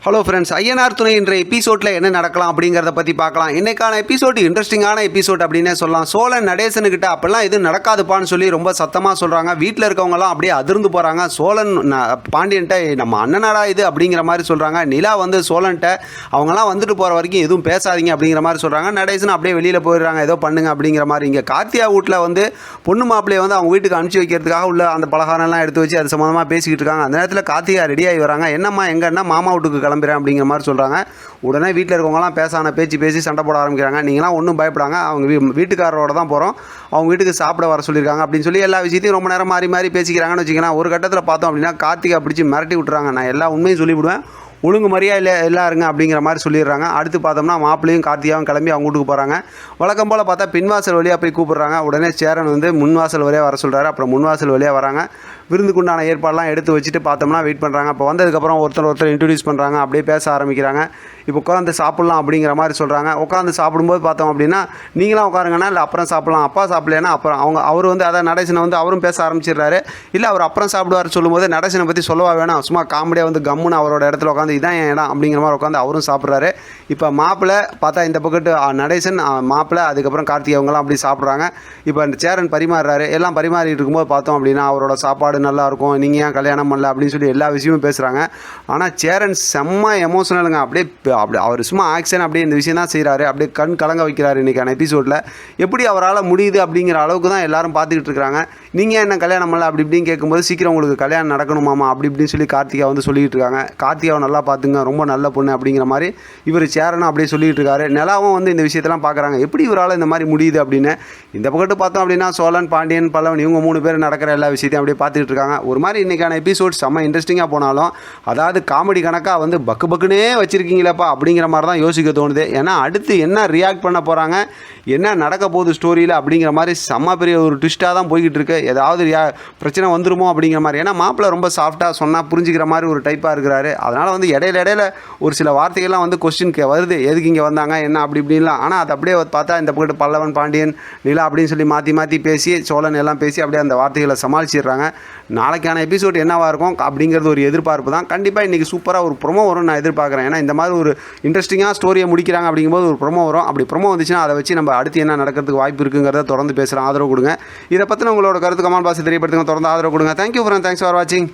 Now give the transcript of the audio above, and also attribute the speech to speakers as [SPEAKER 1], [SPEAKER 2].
[SPEAKER 1] Hello friends, Ayyanar துணை இன்றைய எபிசோடில் என்ன நடக்கலாம் அப்படிங்கிறத பற்றி பார்க்கலாம். இன்றைக்கான எபிசோடு இன்ட்ரெஸ்டிங்கான எபிசோட் அப்படின்னே சொல்லலாம். சோழன் நடேசனுக்கிட்ட அப்போல்லாம் எதுவும் நடக்காதுப்பான்னு சொல்லி ரொம்ப சத்தமாக சொல்கிறாங்க. வீட்டில் இருக்கவங்கலாம் அப்படியே அதிர்ந்து போகிறாங்க. சோழன் பாண்டியன்ட்ட நம்ம அண்ணனாடா இது அப்படிங்கிற மாதிரி சொல்கிறாங்க. நிலா வந்து சோழன்ட்ட அவங்களாம் வந்துட்டு போகிற வரைக்கும் எதுவும் பேசாதீங்க அப்படிங்கிற மாதிரி சொல்கிறாங்க. நடேசன் அப்படியே வெளியில் போயிடுறாங்க, ஏதோ பண்ணுங்க அப்படிங்கிற மாதிரி. இங்கே கார்த்தியா வீட்டில் வந்து பொண்ணு மாப்பிள்ளையை வந்து அவங்க வீட்டுக்கு அனுப்பிச்சி வைக்கிறதுக்காக உள்ள அந்த பலகாரம்லாம் எடுத்து வச்சு அது சம்மந்தமாக பேசிக்கிட்டு இருக்காங்க. அந்த நேரத்தில் கார்த்திகா ரெடியாகி வராங்க. என்னம்மா எங்கன்னா மாமா வீட்டுக்கு கிளம்புறேன் அப்படிங்கிற மாதிரி சொல்கிறாங்க. உடனே வீட்டில் இருக்கவங்கலாம் பேசான பேசி சண்டை போட ஆரம்பிக்கிறாங்க. நீங்களாம் ஒன்றும் பயப்படாங்க, அவங்க வீட்டுக்காரரோட தான் போகிறோம், அவங்க வீட்டுக்கு சாப்பிட வர சொல்லியிருக்காங்க அப்படின்னு சொல்லி எல்லா விஷயத்தையும் ரொம்ப நேரம் மாறி பேசிக்கிறாங்கன்னு வச்சுக்கலாம். ஒரு கட்டத்தில் பார்த்தோம் அப்படின்னா கார்த்திகா பிடிச்சி மிரட்டி விட்டுறாங்க. நான் எல்லா உண்மையும் சொல்லிவிடுவேன், ஒழுங்கு மரியாதை இல்லை எல்லாருங்க அப்படிங்கிற மாதிரி சொல்லிடுறாங்க. அடுத்து பார்த்தோம்னா மாப்பிள்ளையும் கார்த்தியாவும் கிளம்பி அவங்க வீட்டுக்கு போகிறாங்க. வழக்கம் போல் பார்த்தா பின்வாசல் வழியாக போய் கூப்பிட்றாங்க. உடனே சேரன் வந்து முன்வாசல் வழியாக வர சொல்கிறாரு. அப்புறம் முன்வாசல் வழியாக வராங்க. விருந்துக்குண்டான ஏற்பாடெலாம் எடுத்து வச்சுட்டு பார்த்தோம்னா வெயிட் பண்ணுறாங்க. இப்போ வந்ததுக்கப்புறம் ஒருத்தர் இன்ட்ரடியூஸ் பண்ணுறாங்க, அப்படியே பேச ஆரம்பிக்கிறாங்க. இப்போ உட்காந்து சாப்பிட்லாம் அப்படிங்கிற மாதிரி சொல்கிறாங்க. உட்காந்து சாப்பிடும்போது பார்த்தோம் அப்படின்னா நீங்களாம் உட்காருங்கன்னா இல்லை அப்புறம் சாப்பிட்லாம், அப்பா சாப்பிட்லேன்னா அப்புறம் அவர் வந்து அதான் நடேசனை வந்து அவரும் பேச ஆரம்பிச்சிடுறாரு. இல்லை அவர் அப்புறம் சாப்பிடுவார் சொல்லும்போது நடேசனை பற்றி சொல்லவா வேணாம், சும்மா காமெடியாக வந்து கம்முன்னு அவரோட இடத்துல உட்காந்து இதான் என் இடம் அப்படிங்கிற மாதிரி உட்காந்து அவரும் சாப்பிட்றாரு. இப்போ மாப்பிள்ளை பார்த்தா இந்த பக்கத்து நடேசன் மாப்பிள்ளை அதுக்கப்புறம் கார்த்திகை அவங்களாம் அப்படி சாப்பிட்றாங்க. இப்போ அந்த சேரன் பரிமாறுறாரு. எல்லாம் பரிமாறிட்டு இருக்கும்போது பார்த்தோம் அப்படின்னா அவரோட சாப்பாடு நல்லாயிருக்கும், நீங்கள் ஏன் கல்யாணம் பண்ணல அப்படின்னு சொல்லி எல்லா விஷயமும் பேசுகிறாங்க. ஆனால் சேரன் செம்ம எமோஷனலுங்க. அப்படி அவர் சும்மா ஆக்ஷன் அப்படியே இந்த விஷயம் தான் செய்கிறாரு. அப்படியே கண் கலங்க வைக்கிறாரு இன்றைக்கான எபிசோடில். எப்படி அவரால் முடியுது அப்படிங்கிற அளவுக்கு தான் எல்லாரும் பார்த்துக்கிட்டு இருக்கிறாங்க. நீங்கள் என்ன கல்யாணம் பண்ணல அப்படி இப்படின்னு கேட்கும்போது சீக்கிரம் உங்களுக்கு கல்யாணம் நடக்கணுமாமா அப்படி இப்படின்னு சொல்லி கார்த்திகா வந்து சொல்லிகிட்டு இருக்காங்க. கார்த்திகாவை நல்லா பார்த்துங்க, ரொம்ப நல்ல பொண்ணு அப்படிங்கிற மாதிரி இவர் சேரனும் அப்படியே சொல்லிகிட்டு இருக்காரு. நிலாவும் வந்து இந்த விஷயத்தெல்லாம் பார்க்குறாங்க, எப்படி இவரால் இந்த மாதிரி முடியுது அப்படின்னு. இந்த பக்கத்து பார்த்தோம் அப்படின்னா சோழன், பாண்டியன், பல்லவன் இவங்க 3 பேர் நடக்கிற எல்லா விஷயத்தையும் அப்படியே பார்த்துட்டு இருக்காங்க. ஒரு மாதிரி இன்றைக்கான எபிசோட் செம்ம இன்ட்ரெஸ்டிங்காக போனாலும் அதாவது காமெடி கணக்காக வந்து பக்குனே வச்சுருக்கீங்களப்பா அப்படிங்கிற மாதிரி தான் யோசிக்க தோணுது. ஏன்னா அடுத்து என்ன ரியாக்ட் பண்ண போகிறாங்க, என்ன நடக்க போகுது ஸ்டோரியில் அப்படிங்கிற மாதிரி செம்ம பெரிய ஒரு ட்விஸ்ட்டாக தான் போய்கிட்டு இருக்கு. ஏதாவது பிரச்சனை வந்துருமோ அப்படிங்கிற மாதிரி. ஏன்னா மாப்பிள்ளை ரொம்ப சாஃப்டாக சொன்னால் புரிஞ்சுக்கிற மாதிரி ஒரு டைப்பாக இருக்கிறாரு. அதனால் வந்து இடையில ஒரு சில வார்த்தைகள்லாம் வந்து கொஸ்டின் வருது, எதுக்கு இங்கே வந்தாங்க என்ன அப்படி இப்படின்லாம். ஆனால் அது அப்படியே பார்த்தா இந்த பக்கத்து பல்லவன், பாண்டியன், நிலா அப்படின்னு சொல்லி மாற்றி பேசி சோழன் எல்லாம் பேசி அப்படியே அந்த வார்த்தைகளை சமாளிச்சிடுறாங்க. நாளைக்கான எபிசோட் என்னவாக இருக்கும் அப்படிங்கிறது ஒரு எதிர்பார்ப்பு தான். கண்டிப்பாக இன்றைக்கி சூப்பராக ஒரு ப்ரொமோ வரும் நான் எதிர்பார்க்குறேன். ஏன்னா இந்த மாதிரி ஒரு இன்ட்ரெஸ்டிங்காக ஸ்டோரியை முடிக்கிறாங்க அப்படிங்கும்போது ஒரு ப்ரொமோ வரும். அப்படி ப்ரொமோ வந்துச்சுன்னா அதை வச்சு நம்ம அடுத்து என்ன நடக்கிறதுக்கு வாய்ப்பு இருக்குங்கிறத தொடர்ந்து பேசுகிறேன். ஆதரவு கொடுங்க. இதை பற்றின உங்களோட கருத்து கமெண்ட் பாக்ஸில் தெரியப்படுத்துங்க. தொடர்ந்து ஆதரவு கொடுங்க. தேங்க்யூ ஃப்ரெண்ட், தேங்க்ஸ் ஃபார் வாட்சிங்.